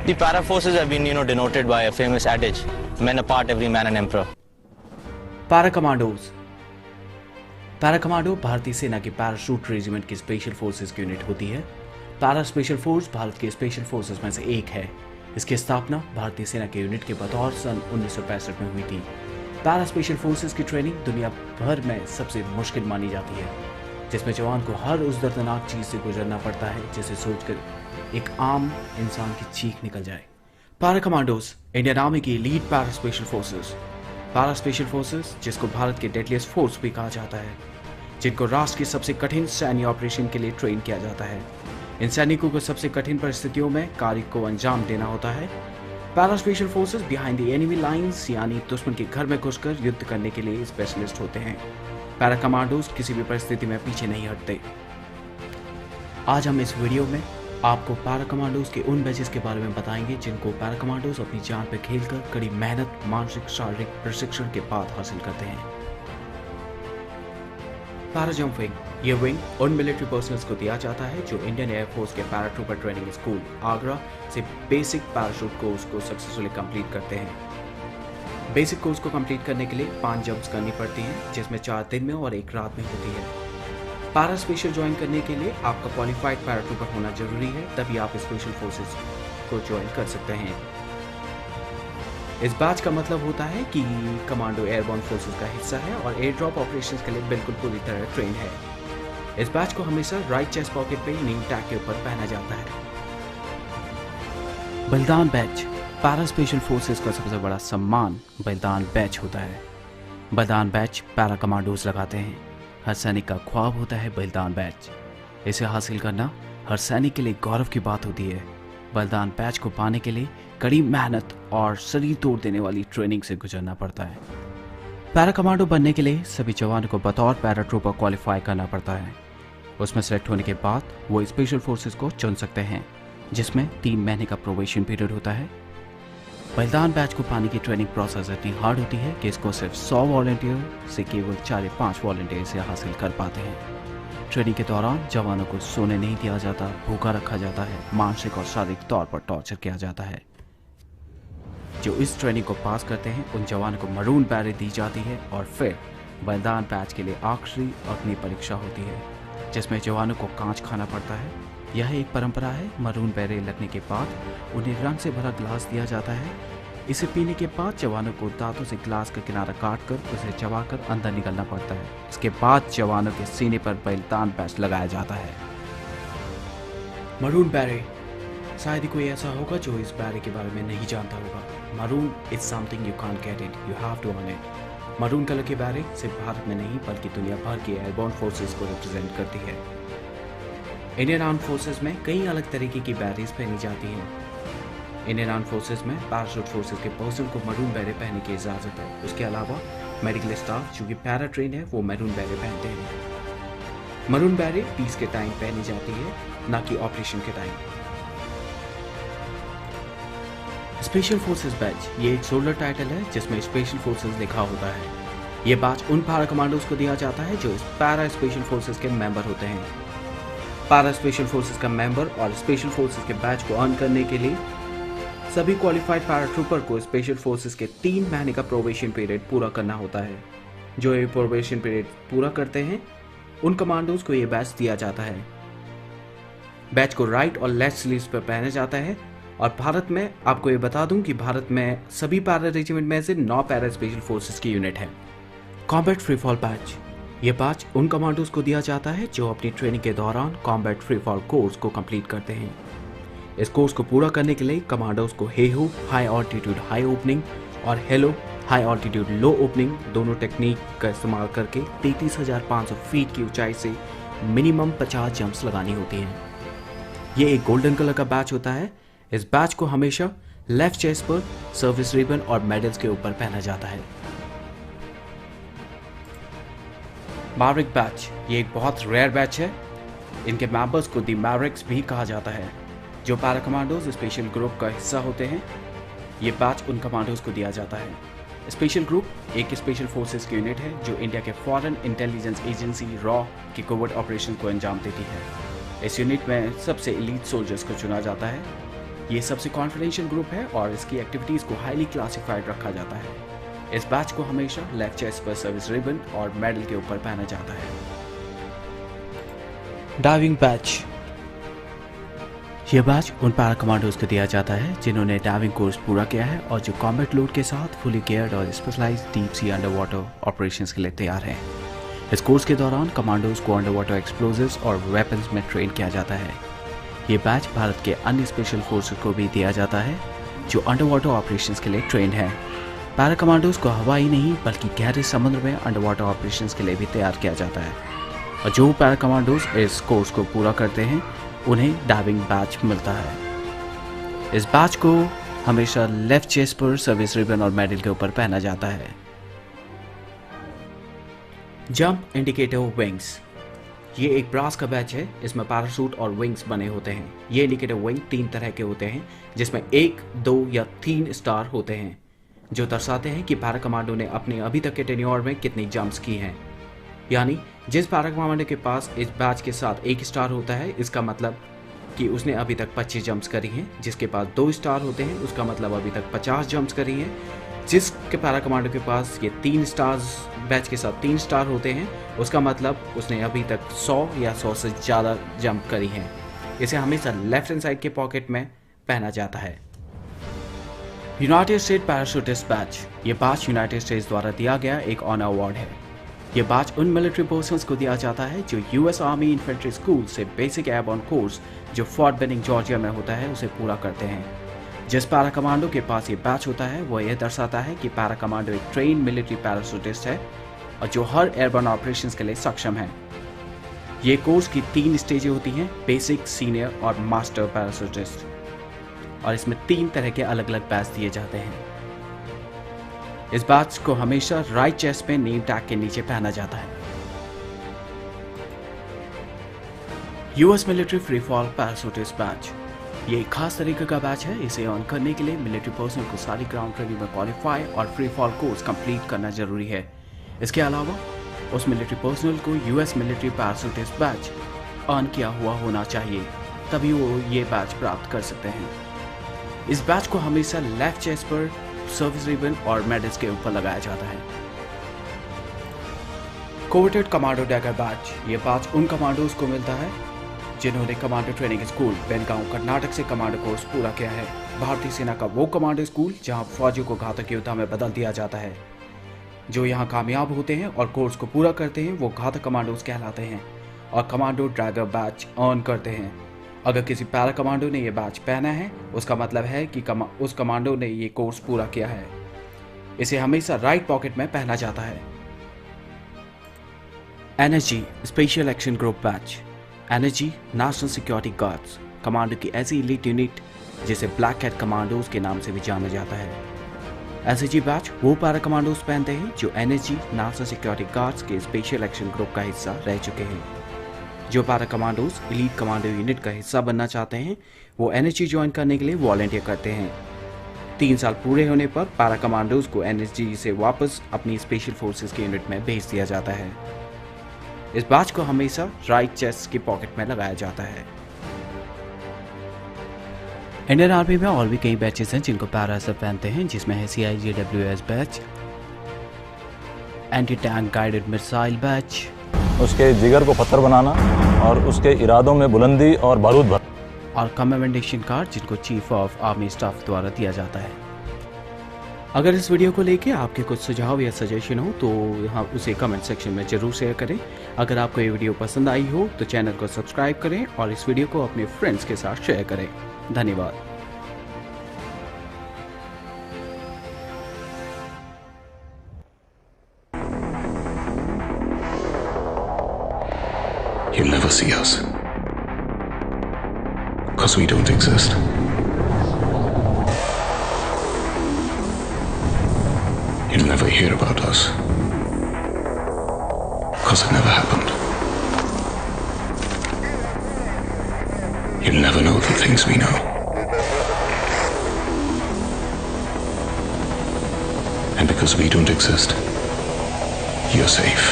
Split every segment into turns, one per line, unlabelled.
The para forces have been, denoted by a famous adage, men apart, every man an emperor.
Para commandos. Para commando भारतीय सेना की parachute regiment की special forces की unit होती है। Para special force Bharat के special forces में से एक है। इसकी स्थापना भारतीय सेना के यूनिट के बतौर सन 1965 में हुई थी। पैरा स्पेशल फोर्सेस की ट्रेनिंग दुनिया भर में सबसे मुश्किल मानी जाती है, जिसमें जवान को हर उस दर्दनाक चीज से गुजरना पड़ता है जिसे सोचकर एक आम इंसान की चीख निकल जाए। पैरा कमांडोज इंडियन आर्मी की lead para special forces. Para special forces, जिसको भारत के डेडलिएस्ट फोर्स भी कहा जाता है, जिनको राष्ट्र की सबसे कठिन सैन्य ऑपरेशन के लिए ट्रेन किया जाता है। इन सैनिकों को सबसे कठिन परिस्थितियों में कार्य को अंजाम देना होता है। Para special forces behind the enemy lines, यानी दुश्मन के घर में घुसकर युद्ध करने के लिए स्पेशलिस्ट होते हैं। पैरा कमांडोज किसी भी परिस्थिति में पीछे नहीं हटते। आज हम इस वीडियो में आपको पैरा कमांडोज के उन बैचेस के बारे में बताएंगे जिनको पैरा कमांडोज अपनी जान पर खेलकर कड़ी मेहनत, मानसिक शारीरिक प्रशिक्षण के बाद हासिल करते हैं। पैरा जंप विंग, ये विंग उन मिलिट्री पर्सनल्स को दिया जाता है जो इंडियन एयरफोर्स के पैराट्रूपर ट्रेनिंग स्कूल आगरा से बेसिक पैराशूट कोर्स को सक्सेसफुली कंप्लीट करते हैं। बेसिक कोर्स को कंप्लीट करने के लिए 5 जंप्स करनी पड़ती हैं, जिसमें 4 दिन में और 1 रात में होती है। पैरा स्पेशल ज्वाइन करने के लिए आपका क्वालिफाइड पैराट्रूपर होना जरूरी है, तभी आप स्पेशल फोर्सेस को ज्वाइन कर सकते हैं। इस बैच का मतलब होता है कि कमांडो एयरबोर्न फोर्सेस का हिस्सा है और एयर ड्रॉप ऑपरेशंस के लिए बिल्कुल पूरी तरह ट्रेन है। इस बैच को हमेशा राइट चेस्ट पॉकेट पे नेम टैग के ऊपर पहना जाता है। बलिदान बैच, पैरा स्पेशल फोर्सेस का सबसे बड़ा सम्मान बलिदान बैच होता है। बलिदान बैच पैरा कमांडोज लगाते हैं। हर सैनिक का ख्वाब होता है बलिदान बैच। इसे हासिल करना हर सैनिक के लिए गौरव की बात होती है। बलिदान बैच को पाने के लिए कड़ी मेहनत और शरीर तोड़ देने वाली ट्रेनिंग से गुजरना पड़ता है। पैरा कमांडो बनने के लिए सभी जवानों को बतौर पैराट्रूपर क्वालिफाई करना पड़ता है। उसमें सेलेक्ट होने के बाद वो स्पेशल फोर्सेस को चुन सकते हैं, जिसमें 3 महीने का प्रोबेशन पीरियड होता है। बलिदान बैच को पाने की ट्रेनिंग प्रोसेस इतनी हार्ड होती है कि इसको सिर्फ 100 वॉलंटियर से केवल 4 या 5 वॉलंटियर से हासिल कर पाते हैं। ट्रेनिंग के दौरान जवानों को सोने नहीं दिया जाता, भूखा रखा जाता है, मानसिक और शारीरिक तौर पर टॉर्चर किया जाता है। जो इस ट्रेनिंग को पास करते हैं उन जवानों को मरून बैरेट दी जाती है और फिर बलिदान बैच के लिए आखिरी अग्नि परीक्षा होती है, जिसमें जवानों को कांच खाना पड़ता है। यह एक परंपरा है। मरून बैरेट लगने के बाद उन्हें रंग से भरा ग्लास दिया जाता है। इसे पीने के बाद जवानों को दांतों से ग्लास का किनारा काटकर उसे चबाकर अंदर निकलना पड़ता है। इसके बाद जवानों के सीने पर बलिदान बैच लगाया जाता है। मरून बैरेट, शायद ही कोई ऐसा होगा जो इस बैरेट के बारे में नहीं जानता होगा। Maroon is something you can't get it, you have to earn it. Maroon colour की बैरेट सिर्फ भारत में नहीं बल्कि दुनिया भर के एयरबोर्न फोर्सेस को रिप्रेजेंट करती है। इंडियन आर्म फोर्सेस में कई अलग तरीके की बैरेट्स पहनी जाती हैं। इंडियन आर्म फोर्सेस में पैराशूट फोर्सेस के पर्सन को मरून बैरेट पहनने की इजाजत है। उसके अलावा मेडिकल स्टाफ जो कि पैरा ट्रेन है वो मरून बैरेट पहनते हैं। मरून बैरेट पीस के टाइम पहनी जाती है, ना कि ऑपरेशन के टाइम। स्पेशल फोर्सेस बैच, ये एक सोलर टाइटल है जिसमें स्पेशल फोर्सेस लिखा होता है। ये बैच उन पैरा कमांडोज को दिया जाता है जो इस पैरा स्पेशल फोर्सेस के मेंबर होते हैं। पैरा स्पेशल फोर्सेस का मेंबर और स्पेशल फोर्सेस के बैच को अर्न करने के लिए सभी क्वालिफाइड पैराट्रूपर को स्पेशल फोर्सेस के 3 महीने का प्रोबेशन पीरियड पूरा करना होता है। जो ये प्रोबेशन पीरियड पूरा करते हैं उन कमांडोज को ये बैच दिया जाता है। बैच को राइट और लेफ्ट स्लीव्स पर पहना जाता है। और भारत में आपको ये बता दूं कि भारत में सभी पैरा रेजिमेंट में से 9 पैरा स्पेशल फोर्सेस की यूनिट है। कॉम्बैट फ्री फॉल बैच, ये बैच उन कमांडोज को दिया जाता है जो अपनी ट्रेनिंग के दौरान कॉम्बैट फ्री फॉल कोर्स को कंप्लीट करते हैं। इस कोर्स को पूरा करने के लिए कमांडोज को हेहू हाई ऑल्टीट्यूड हाई ओपनिंग और हेलो हाई ऑल्टीट्यूड लो ओपनिंग दोनों टेक्निक का इस्तेमाल करके 33,500 फीट की ऊंचाई से मिनिमम 50 जंप्स लगानी होती हैं। ये एक गोल्डन कलर का बैच होता है। इस बैच को हमेशा लेफ्ट चेस्ट पर सर्विस रिबन और मेडल्स के ऊपर पहना जाता है। मैवरिक बैच, ये एक बहुत रेयर बैच है। इनके मेंबर्स को दी मैवरिक्स भी कहा जाता है, जो पैरा कमांडोज स्पेशल ग्रुप का हिस्सा होते हैं। ये बैच उन कमांडोज को दिया जाता है। स्पेशल ग्रुप एक स्पेशल फोर्सेस की यूनिट है जो इंडिया के फॉरेन इंटेलिजेंस एजेंसी रॉ के कोवर्ट ऑपरेशन को अंजाम देती है। इस यूनिट में सबसे एलीट सोल्जर्स को चुना जाता है। ये सबसे कॉन्फिडेंशियल ग्रुप है और इसकी एक्टिविटीज़ को हाईली क्लासिफाइड रखा जाता है। इस बैच को हमेशा लेफ्ट चेस्ट पर सर्विस रिबन और मेडल के ऊपर पहना जाता है। Diving batch. यह बैच उन पैरा कमांडोज को दिया जाता है जिन्होंने डाइविंग कोर्स पूरा किया है और जो कॉम्बैट लोड के साथ फुली गियर्ड और specialised deep sea underwater operations के लिए तैयार हैं। इस कोर्स के दौरान कमांडोज को अंडर वाटर एक्सप्लोजिव्स और वेपन्स में ट्रेन किया जाता है। ये बैच भारत के अन्य स्पेशल फोर्सेस को भी दिया जाता है जो अंडर वाटर ऑपरेशंस के लिए ट्रेन है। पैरा कमांडोज को हवाई नहीं बल्कि गहरे समुद्र में अंडर वाटर ऑपरेशंस के लिए भी तैयार किया जाता है और जो पैरा कमांडोज इस कोर्स को पूरा करते हैं उन्हें डाइविंग बैच मिलता है। इस बैच को हमेशा लेफ्ट चेस्ट पर सर्विस रिबन और मेडल के ऊपर पहना जाता है। Jump indicator wings. ये एक ब्रास का बैच है। इसमें पैराशूट और विंग्स बने होते हैं। ये इंडिकेटर विंग 3 तरह के होते हैं जिसमें 1, 2 या 3 स्टार होते हैं जो दर्शाते हैं कि पैरा कमांडो ने अपने अभी तक के टेन्योर में कितनी जंप्स की हैं। यानी जिस पैरा कमांडो के पास इस बैच के साथ 1 स्टार होता है इसका मतलब कि उसने अभी तक 25 जंप्स करी हैं। जिसके पास 2 स्टार होते हैं उसका मतलब अभी तक 50 जंप्स करी हैं। जिसके पैरा कमांडो के पास ये 3 स्टार्स बैच के साथ 3 स्टार होते हैं उसका मतलब उसने अभी तक 100 या 100 से ज़्यादा जंप करी हैं। इसे हमेशा लेफ्ट हैंड साइड के पॉकेट में पहना जाता है। United state parachutist batch. ये बैच यूनाइटेड स्टेट्स द्वारा दिया गया एक ऑनर अवार्ड है। ये बैच उन मिलिट्री पर्सन्स को दिया जाता है जो यूएस आर्मी इन्फेंट्री स्कूल से बेसिक एयरबॉर्न कोर्स जो फोर्ट बेनिंग जॉर्जिया में होता है उसे पूरा करते हैं। जिस पैरा कमांडो के पास ये बैच होता है वह यह दर्शाता है कि पैरा कमांडो एक ट्रेन मिलिट्री पैराशूटिस्ट है और जो हर एयरबॉर्न ऑपरेशंस के लिए सक्षम है। ये कोर्स की 3 स्टेजें होती हैं, बेसिक, सीनियर और मास्टर पैराशूटिस्ट, और इसमें 3 तरह के अलग अलग बैच दिए जाते हैं। इस बैच को हमेशा राइट चेस्ट पे नेम टैग के नीचे पहना जाता है। US military free fall parachutist batch. ये एक खास तरीके का बैच है। इसे ऑन करने के लिए मिलिट्री पर्सनल को सारी ग्राउंड ट्रेनिंग में क्वालिफाई और फ्री फॉल कोर्स कंप्लीट करना जरूरी है। इसके अलावा उस मिलिट्री पर्सनल को US military parachutist batch on किया हुआ होना चाहिए, तभी वो ये बैच प्राप्त कर सकते हैं। इस बैच को हमेशा लेफ्ट चेस्ट पर सर्विस रिबन और मेडल्स के ऊपर लगाया जाता है। Coveted commando dagger batch. ये बैच उन कमांडोज को मिलता है जिन्होंने commando training school Belgaum Karnataka से कमांडो कोर्स पूरा किया है। भारतीय सेना का वो कमांडो स्कूल जहां फौजियों को घातक योद्धा में बदल दिया जाता है। जो यहां कामयाब होते हैं और कोर्स को पूरा करते हैं वो घातक कमांडोज कहलाते हैं और कमांडो ड्रैगर बैच ऑन करते हैं। अगर किसी पैरा कमांडो ने ये बैच पहना है उसका मतलब है कि उस कमांडो ने ये कोर्स पूरा किया है। इसे हमेशा राइट पॉकेट में पहना जाता है। NSG special action group batch. NSG national security guards commando की ऐसी एलीट यूनिट जिसे ब्लैक कैट कमांडोज के नाम से भी जाना जाता है। एसएजी बैच वो पैरा कमांडोज पहनते हैं जो एनएसजी नेशनल सिक्योरिटी गार्ड्स के स्पेशल एक्शन ग्रुप का हिस्सा रह चुके हैं। जो para commandos elite commando unit का हिस्सा बनना चाहते हैं वो एनएसजी ज्वाइन करने के लिए वॉलंटियर करते हैं। 3 साल पूरे होने पर पैरा कमांडोज को एनएसजी से वापस अपनी स्पेशल फोर्सेस की यूनिट में भेज दिया जाता है। इस बैच को हमेशा राइट चेस्ट की पॉकेट में लगाया जाता है। इंडियन आर्मी में और भी कई बैचेस हैं जिनको पैरा सब पहनते हैं, जिसमें है CIGWS batch, anti tank guided missile batch,
उसके जिगर को पत्थर बनाना और उसके इरादों में बुलंदी और बारूद भर,
और कमेंडेशन कार्ड जिनको चीफ ऑफ आर्मी स्टाफ द्वारा दिया जाता है। अगर इस वीडियो को लेके आपके कुछ सुझाव या सजेशन हो तो यहाँ उसे कमेंट सेक्शन में जरूर शेयर करें। अगर आपको ये वीडियो पसंद आई हो तो चैनल को सब्सक्राइब करें और इस वीडियो को अपने फ्रेंड्स के साथ शेयर करें। धन्यवाद।
You'll never see us, 'cause we don't exist. You'll never hear about us, 'cause it never happened. You'll never know the things we know. And because we don't exist, you're safe.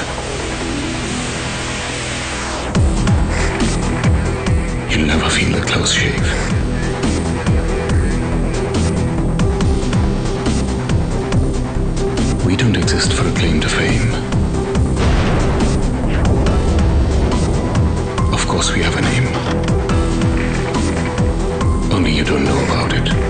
You'll never feel the close shave. we have a name. Only you don't know about it.